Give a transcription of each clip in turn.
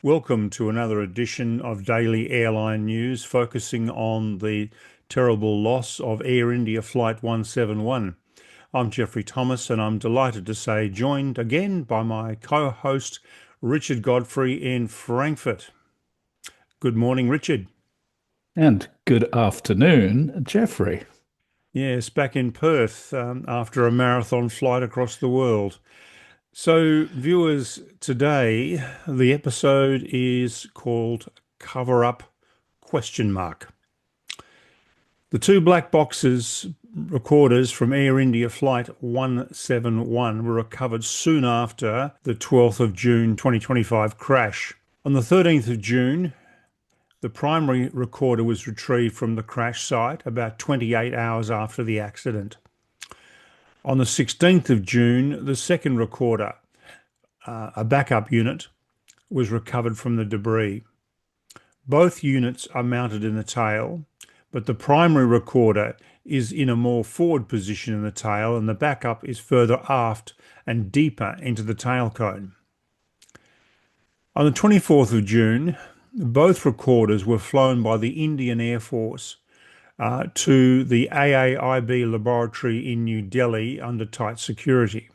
Welcome to another edition of Daily Airline News, focusing on the terrible loss of Air India Flight 171. I'm Jeffrey Thomas, and I'm delighted to say joined again by my co-host Richard Godfrey in Frankfurt. Good morning, Richard. And good afternoon, Jeffrey. Yes, back in Perth after a marathon flight across the world. So, viewers, today the episode is called Cover Up question mark. The two black boxes recorders from Air India Flight 171 were recovered soon after the 12th of June 2025 crash. On the 13th of June, the primary recorder was retrieved from the crash site about 28 hours after the accident. On the 16th of June, the second recorder, a backup unit, was recovered from the debris. Both units are mounted in the tail, but the primary recorder is in a more forward position in the tail and the backup is further aft and deeper into the tail cone. On the 24th of June, both recorders were flown by the Indian Air Force to the AAIB laboratory in New Delhi under tight security.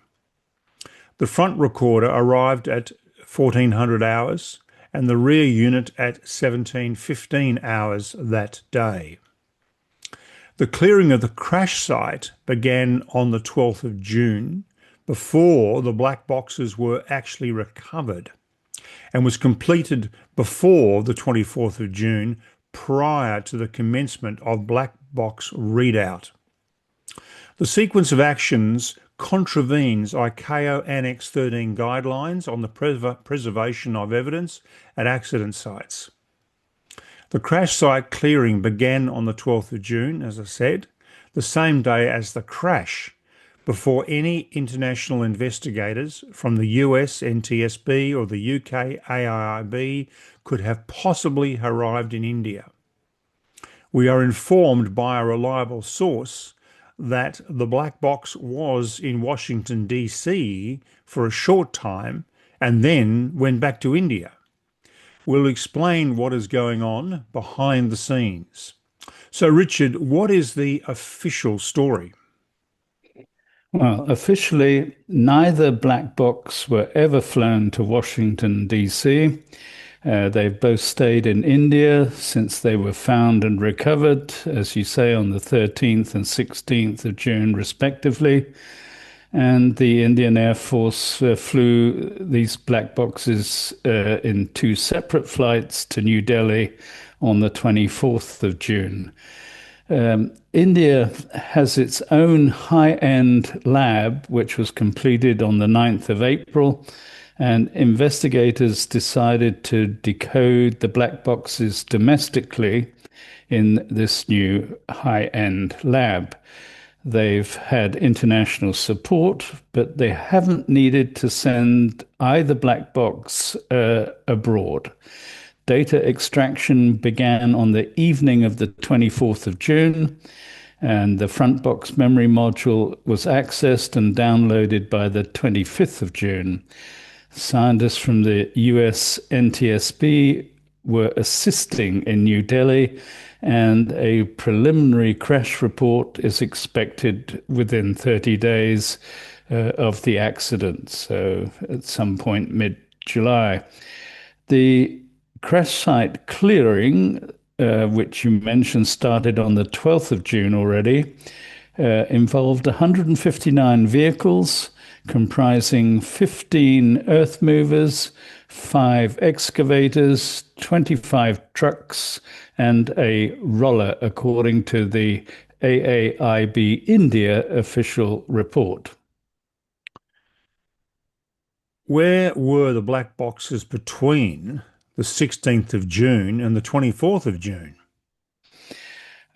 The front recorder arrived at 1400 hours and the rear unit at 1715 hours that day. The clearing of the crash site began on the 12th of June, before the black boxes were actually recovered, and was completed before the 24th of June, prior to the commencement of black box readout. The sequence of actions contravenes Icao Annex 13 guidelines on the preservation of evidence at accident sites. The crash site clearing began on the 12th of June, as I said, the same day as the crash, before any international investigators from the US NTSB or the UK AIIB could have possibly arrived in India. We are informed by a reliable source that the black box was in Washington, D.C. for a short time and then went back to India. We'll explain what is going on behind the scenes. So, Richard, what is the official story? Well, officially, neither black box were ever flown to Washington, D.C. They've both stayed in India since they were found and recovered, as you say, on the 13th and 16th of June, respectively. And the Indian Air Force flew these black boxes in two separate flights to New Delhi on the 24th of June. India has its own high-end lab, which was completed on the 9th of April, and investigators decided to decode the black boxes domestically in this new high-end lab. They've had international support, but they haven't needed to send either black box abroad. Data extraction began on the evening of the 24th of June, and the front box memory module was accessed and downloaded by the 25th of June. Scientists from the US NTSB were assisting in New Delhi, and a preliminary crash report is expected within 30 days of the accident, so at some point mid-July. The crash site clearing, which you mentioned started on the 12th of June already, involved 159 vehicles comprising 15 earth movers, 5 excavators, 25 trucks, and a roller, according to the AAIB India official report. Where were the black boxes between the 16th of June and the 24th of June?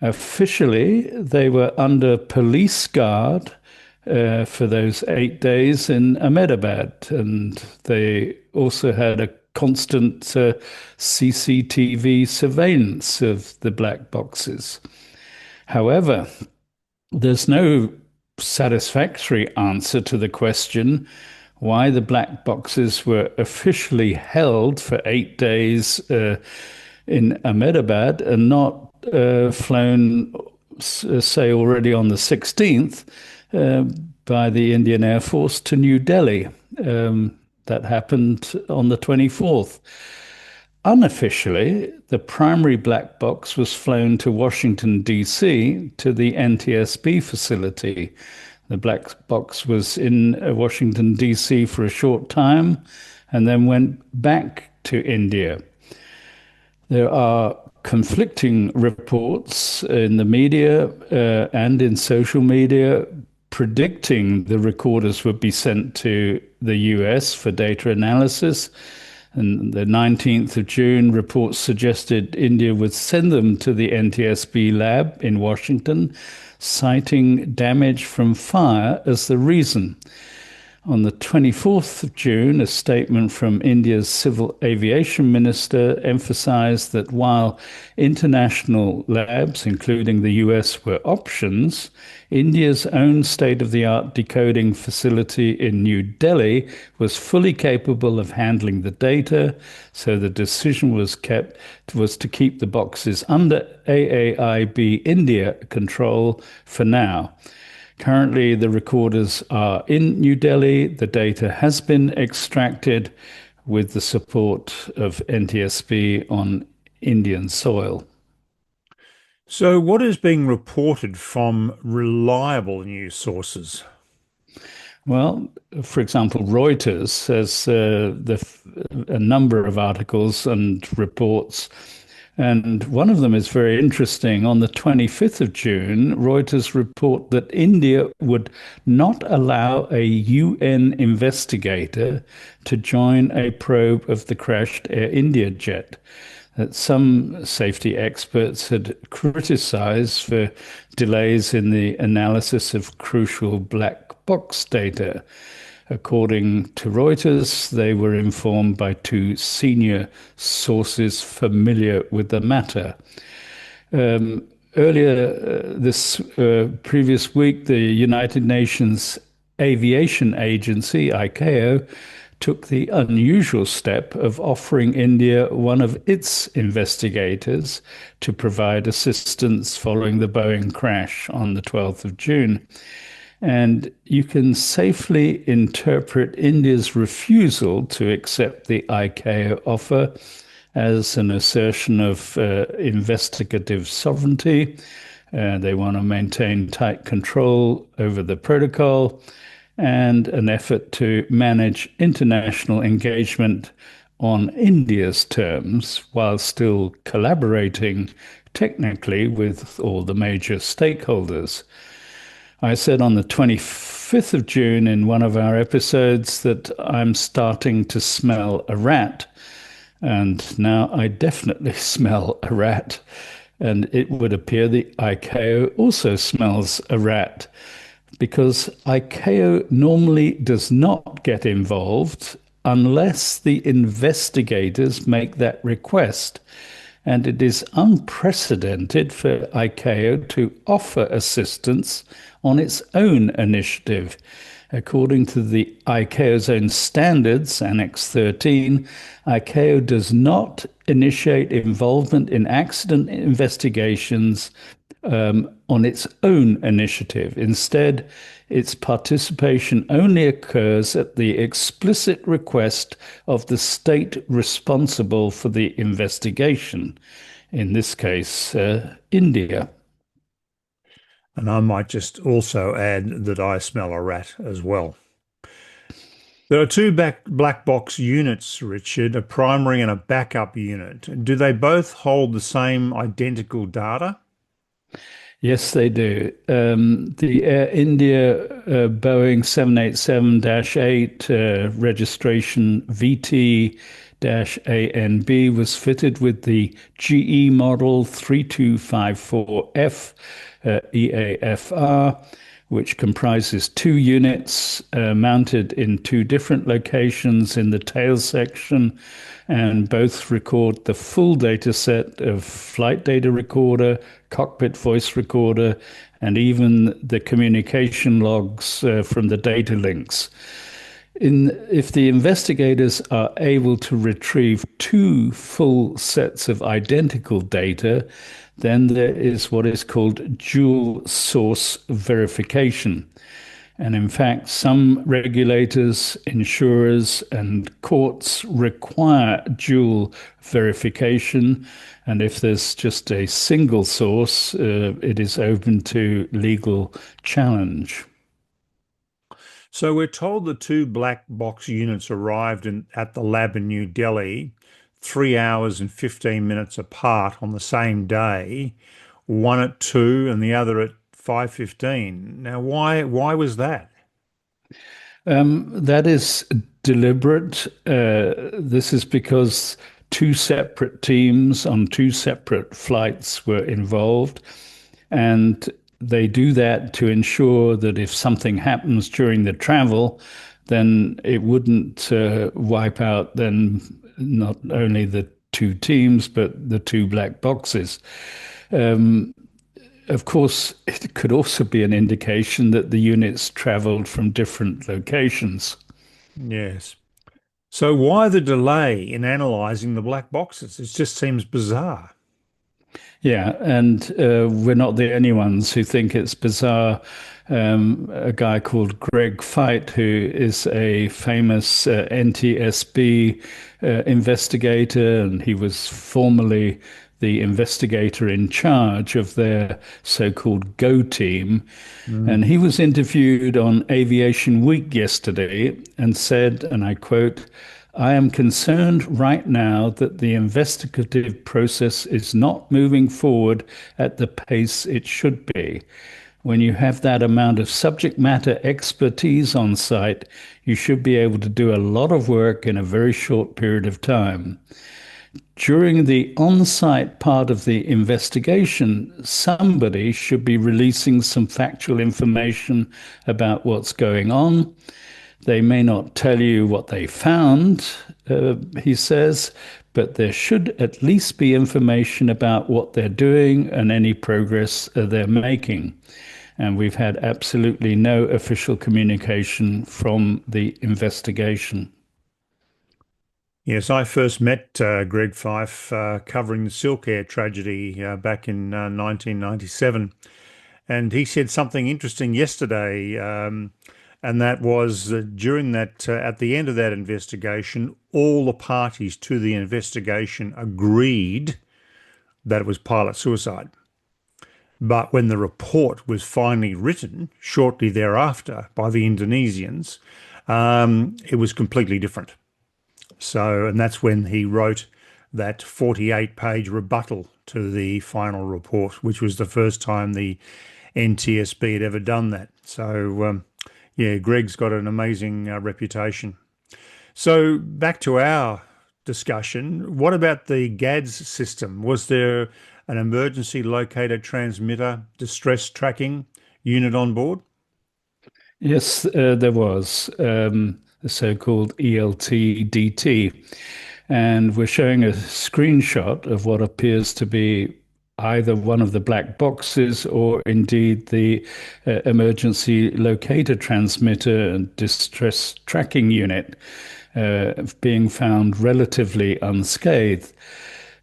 Officially, they were under police guard for those 8 days in Ahmedabad, and they also had a constant CCTV surveillance of the black boxes. However, there's no satisfactory answer to the question, why the black boxes were officially held for 8 days in Ahmedabad and not flown, say, already on the 16th uh, by the Indian Air Force to New Delhi. That happened on the 24th. Unofficially, the primary black box was flown to Washington, D.C., to the NTSB facility. The black box was in Washington, D.C. for a short time and then went back to India. There are conflicting reports in the media and in social media predicting the recorders would be sent to the US for data analysis. And the 19th of June, reports suggested India would send them to the NTSB lab in Washington, citing damage from fire as the reason. On the 24th of June, a statement from India's civil aviation minister emphasized that while international labs, including the US, were options, India's own state of the art decoding facility in New Delhi was fully capable of handling the data, so the decision was to keep the boxes under AAIB India control for now. Currently, the recorders are in New Delhi. The data has been extracted with the support of NTSB on Indian soil. So, what is being reported from reliable news sources? Well, for example, Reuters has a number of articles and reports, and one of them is very interesting. On the 25th of June, Reuters report that India would not allow a UN investigator to join a probe of the crashed Air India jet that some safety experts had criticized for delays in the analysis of crucial black box data. According to Reuters, they were informed by two senior sources familiar with the matter. Earlier this previous week, the United Nations Aviation Agency, Icao, took the unusual step of offering India one of its investigators to provide assistance following the Boeing crash on the 12th of June. And you can safely interpret India's refusal to accept the Icao offer as an assertion of investigative sovereignty. They want to maintain tight control over the protocol and an effort to manage international engagement on India's terms while still collaborating technically with all the major stakeholders. I said on the 25th of June in one of our episodes that I'm starting to smell a rat. And now I definitely smell a rat. And it would appear the Icao also smells a rat because Icao normally does not get involved unless the investigators make that request. And it is unprecedented for Icao to offer assistance on its own initiative. According to the Icao's own standards, Annex 13, Icao does not initiate involvement in accident investigations on its own initiative. Instead, its participation only occurs at the explicit request of the state responsible for the investigation, in this case, India. And I might just also add that I smell a rat as well. There are two black box units, Richard, a primary and a backup unit. Do they both hold the same identical data? Yes, they do. The Air India Boeing 787-8 registration VT-ANB was fitted with the GE model 3254F EAFR, which comprises two units mounted in two different locations in the tail section, and both record the full data set of flight data recorder, cockpit voice recorder, and even the communication logs from the data links. If the investigators are able to retrieve two full sets of identical data, then there is what is called dual source verification. And in fact, some regulators, insurers, and courts require dual verification. And if there's just a single source, it is open to legal challenge. So we're told the two black box units arrived at the lab in New Delhi 3 hours and 15 minutes apart on the same day, one at 2 and the other at 5:15. Now, why was that? That is deliberate. This is because two separate teams on two separate flights were involved. And they do that to ensure that if something happens during the travel, then it wouldn't wipe out then not only the two teams, but the two black boxes. Um, of course, it could also be an indication that the units traveled from different locations. Yes. So why the delay in analysing the black boxes? It just seems bizarre. Yeah, and we're not the only ones who think it's bizarre. A guy called Greg Feit, who is a famous NTSB investigator, and he was formerly the investigator in charge of their so-called Go team. And Mm. he was interviewed on Aviation Week yesterday and said, and I quote, I am concerned right now that the investigative process is not moving forward at the pace it should be. When you have that amount of subject matter expertise on site, you should be able to do a lot of work in a very short period of time. During the on site part of the investigation, somebody should be releasing some factual information about what's going on. They may not tell you what they found, he says, but there should at least be information about what they're doing and any progress they're making. And we've had absolutely no official communication from the investigation. Yes, I first met Greg Fife covering the Silk Air tragedy back in 1997. And he said something interesting yesterday, and that was that during that, at the end of that investigation, all the parties to the investigation agreed that it was pilot suicide. But when the report was finally written shortly thereafter by the Indonesians, it was completely different. So, and that's when he wrote that 48-page rebuttal to the final report, which was the first time the NTSB had ever done that. So, yeah, Greg's got an amazing reputation. So, back to our discussion. What about the GADS system? Was there an emergency locator transmitter distress tracking unit on board? Yes, there was the so-called ELT-DT. And we're showing a screenshot of what appears to be either one of the black boxes or indeed the emergency locator transmitter and distress tracking unit being found relatively unscathed.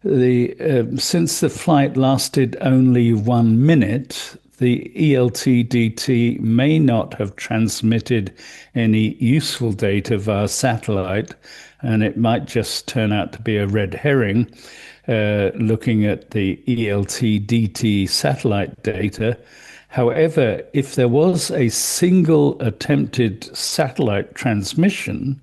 Since the flight lasted only 1 minute, the ELT-DT may not have transmitted any useful data via satellite, and it might just turn out to be a red herring. Looking at the ELT-DT satellite data. However, if there was a single attempted satellite transmission,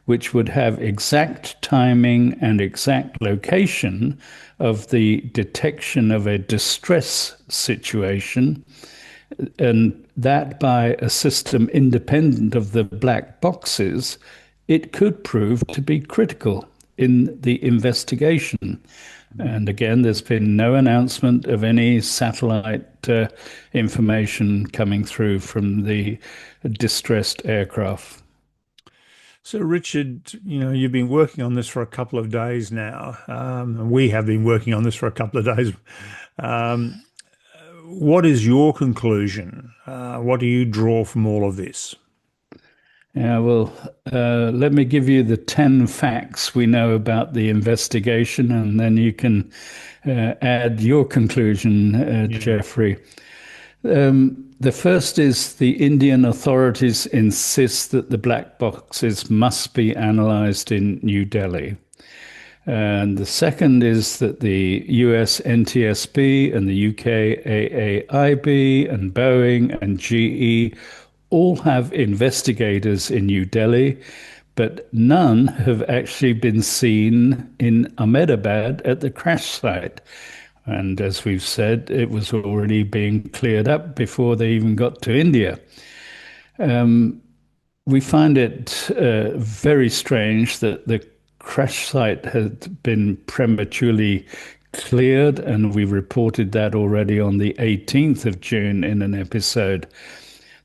which would have exact timing and exact location of the detection of a distress situation, and that by a system independent of the black boxes, it could prove to be critical in the investigation. And again, there's been no announcement of any satellite information coming through from the distressed aircraft. So, Richard, you've been working on this for a couple of days now. And we have been working on this for a couple of days. Um, what is your conclusion? What do you draw from all of this? Yeah, well, let me give you the 10 facts we know about the investigation, and then you can add your conclusion, Yeah. Jeffrey. The first is the Indian authorities insist that the black boxes must be analyzed in New Delhi. And the second is that the US NTSB and the UK AAIB and Boeing and GE all have investigators in New Delhi, but none have actually been seen in Ahmedabad at the crash site. And as we've said, it was already being cleared up before they even got to India. We find it very strange that the crash site had been prematurely cleared, and we reported that already on the 18th of June in an episode.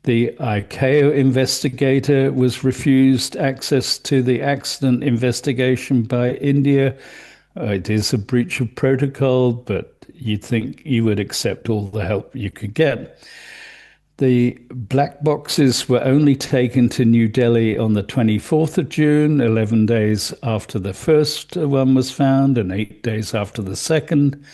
The Icao investigator was refused access to the accident investigation by India. It is a breach of protocol, but you'd think you would accept all the help you could get. The black boxes were only taken to New Delhi on the 24th of June, 11 days after the first one was found and 8 days after the second.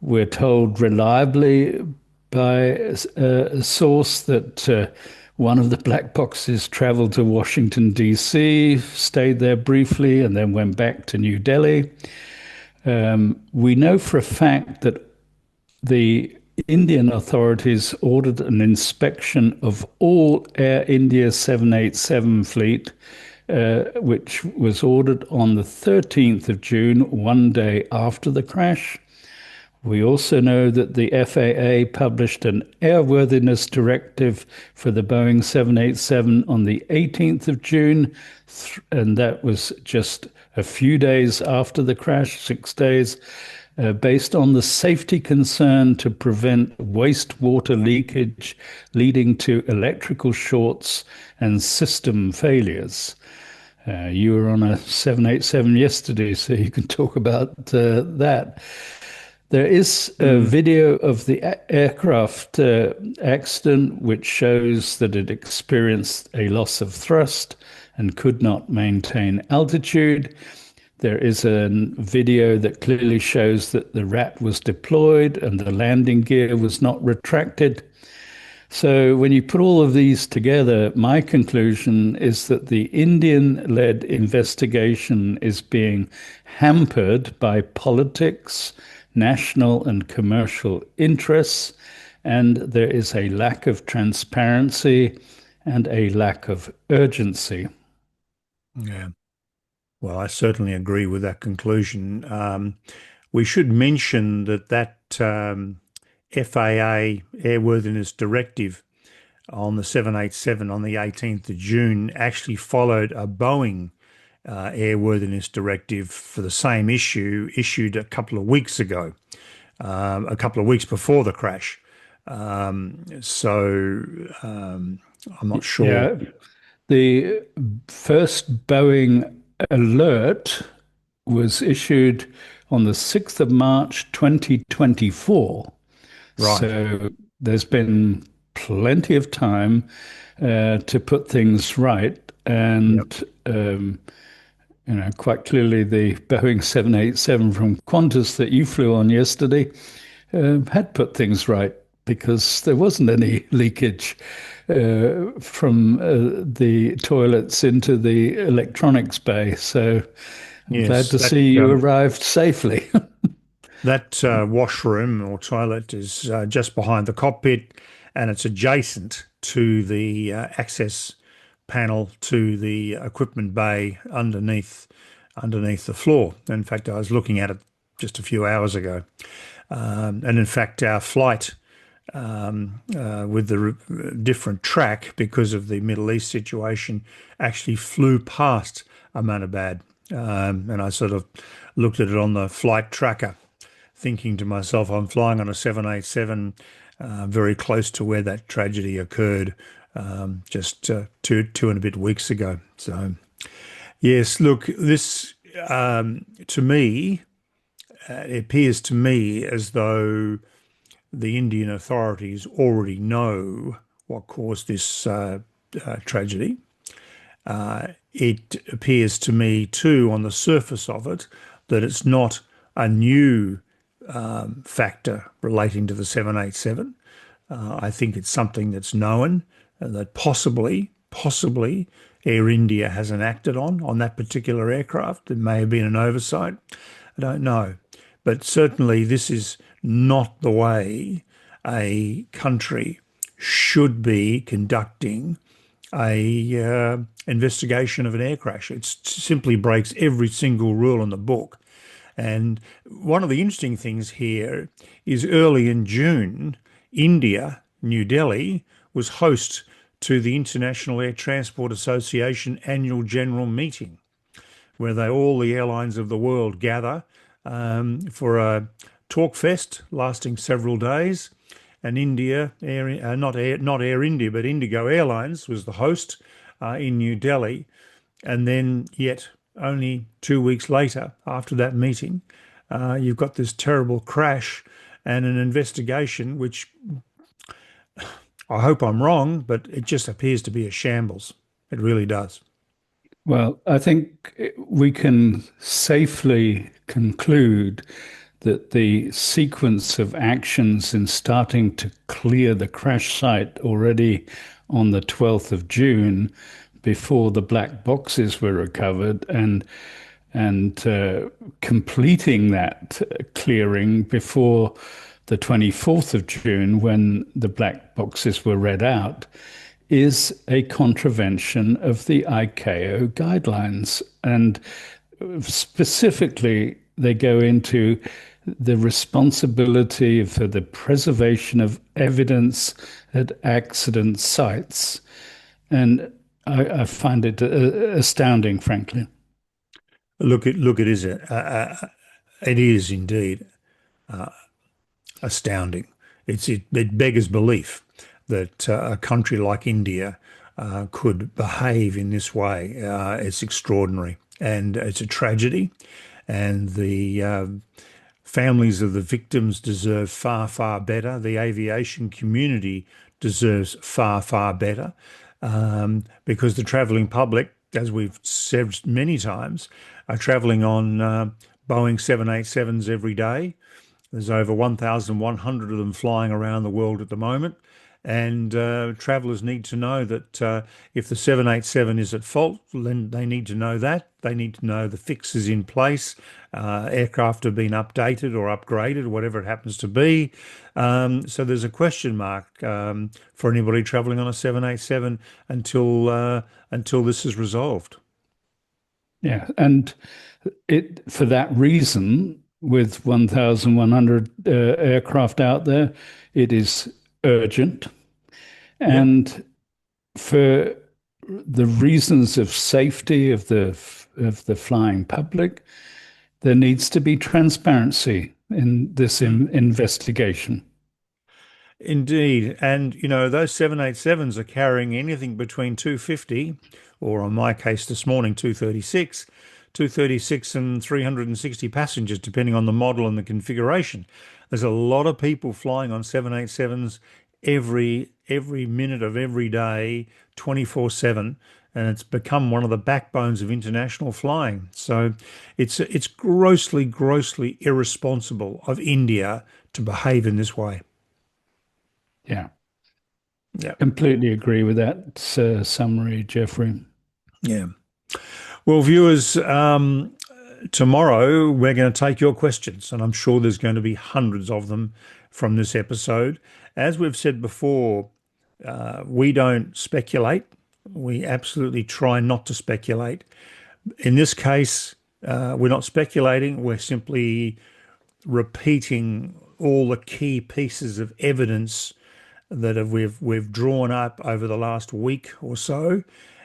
We're told reliably by a source that one of the black boxes traveled to Washington, D.C., stayed there briefly, and then went back to New Delhi. We know for a fact that the Indian authorities ordered an inspection of all Air India 787 fleet, which was ordered on the 13th of June, one day after the crash. We also know that the FAA published an airworthiness directive for the Boeing 787 on the 18th of June, and that was just a few days after the crash, 6 days, based on the safety concern to prevent wastewater leakage leading to electrical shorts and system failures. You were on a 787 yesterday, so you can talk about that. There is a Mm. video of the aircraft accident which shows that it experienced a loss of thrust and could not maintain altitude. There is a video that clearly shows that the rat was deployed and the landing gear was not retracted. So, when you put all of these together, my conclusion is that the Indian led investigation is being hampered by politics, national and commercial interests, and there is a lack of transparency and a lack of urgency. Yeah. Well, I certainly agree with that conclusion. We should mention that FAA airworthiness directive on the 787 on the 18th of June actually followed a Boeing airworthiness directive for the same issue issued a couple of weeks ago, a couple of weeks before the crash. So I'm not sure. Yeah, the first Boeing alert was issued on the 6th of March 2024. Right. So there's been plenty of time to put things right. Yep. And, quite clearly, the Boeing 787 from Qantas that you flew on yesterday had put things right because there wasn't any leakage from the toilets into the electronics bay. So I'm glad Yes, to see you arrived safely. that washroom or toilet is just behind the cockpit, and it's adjacent to the access panel to the equipment bay underneath the floor. In fact, I was looking at it just a few hours ago, and in fact, our flight with the different track because of the Middle East situation actually flew past Ahmedabad, and I sort of looked at it on the flight tracker thinking to myself, I'm flying on a 787 very close to where that tragedy occurred just two and a bit weeks ago. So, yes, look, this to me, it appears to me as though the Indian authorities already know what caused this tragedy. It appears to me too, on the surface of it, that it's not a new factor relating to the 787. I think it's something that's known and that possibly Air India hasn't acted on that particular aircraft. It may have been an oversight. I don't know. But certainly this is not the way a country should be conducting a investigation of an air crash. It simply breaks every single rule in the book. And one of the interesting things here is early in June, India, New Delhi, was host to the International Air Transport Association annual general meeting, where all the airlines of the world gather for a talk fest lasting several days. And India, not Air India, but Indigo Airlines was the host in New Delhi. And then, yet only 2 weeks later, after that meeting, you've got this terrible crash and an investigation, which I hope I'm wrong, but it just appears to be a shambles. It really does. Well, I think we can safely conclude that the sequence of actions in starting to clear the crash site already on the 12th of June, before the black boxes were recovered, and completing that clearing before the 24th of June, when the black boxes were read out, is a contravention of the Icao guidelines. And specifically, they go into the responsibility for the preservation of evidence at accident sites. And I find it astounding, frankly. It is indeed astounding. It beggars belief that a country like India could behave in this way. It's extraordinary, and it's a tragedy. And the families of the victims deserve far, far better. The aviation community deserves far, far better, because the travelling public, as we've said many times, are travelling on Boeing 787s every day. There's over 1,100 of them flying around the world at the moment. And travellers need to know that if the 787 is at fault, then they need to know that. They need to know the fix is in place. Aircraft have been updated or upgraded, whatever it happens to be. So there's a question mark for anybody travelling on a 787 until this is resolved. Yeah, and for that reason, with 1,100 aircraft out there, it is urgent. Yep. And for the reasons of safety of the flying public, there needs to be transparency in this investigation. Indeed. And, those 787s are carrying anything between 250, or in my case this morning, 236 and 360 passengers, depending on the model and the configuration. There's a lot of people flying on 787s every minute of every day, 24/7. And it's become one of the backbones of international flying. So it's grossly irresponsible of India to behave in this way. Yeah, Yeah. completely agree with that summary, Jeffrey. Yeah. Well, viewers, tomorrow we're going to take your questions, and I'm sure there's going to be hundreds of them from this episode. As we've said before, we don't speculate. We absolutely try not to speculate. In this case, we're not speculating. We're simply repeating all the key pieces of evidence that we've drawn up over the last week or so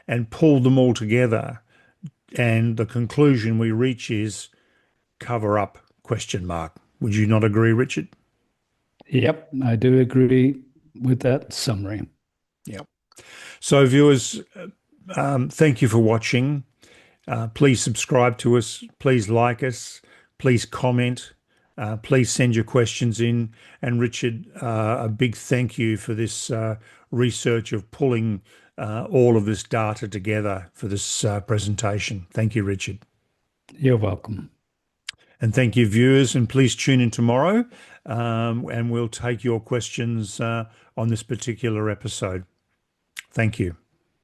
and pulled them all together. And the conclusion we reach is cover up, question mark. Would you not agree, Richard? Yep, I do agree with that summary. Yeah. So viewers, thank you for watching. Please subscribe to us. Please like us. Please comment. Please send your questions in. And Richard, a big thank you for this research of pulling all of this data together for this presentation. Thank you, Richard. You're welcome. And thank you, viewers. And please tune in tomorrow, and we'll take your questions on this particular episode. Thank you.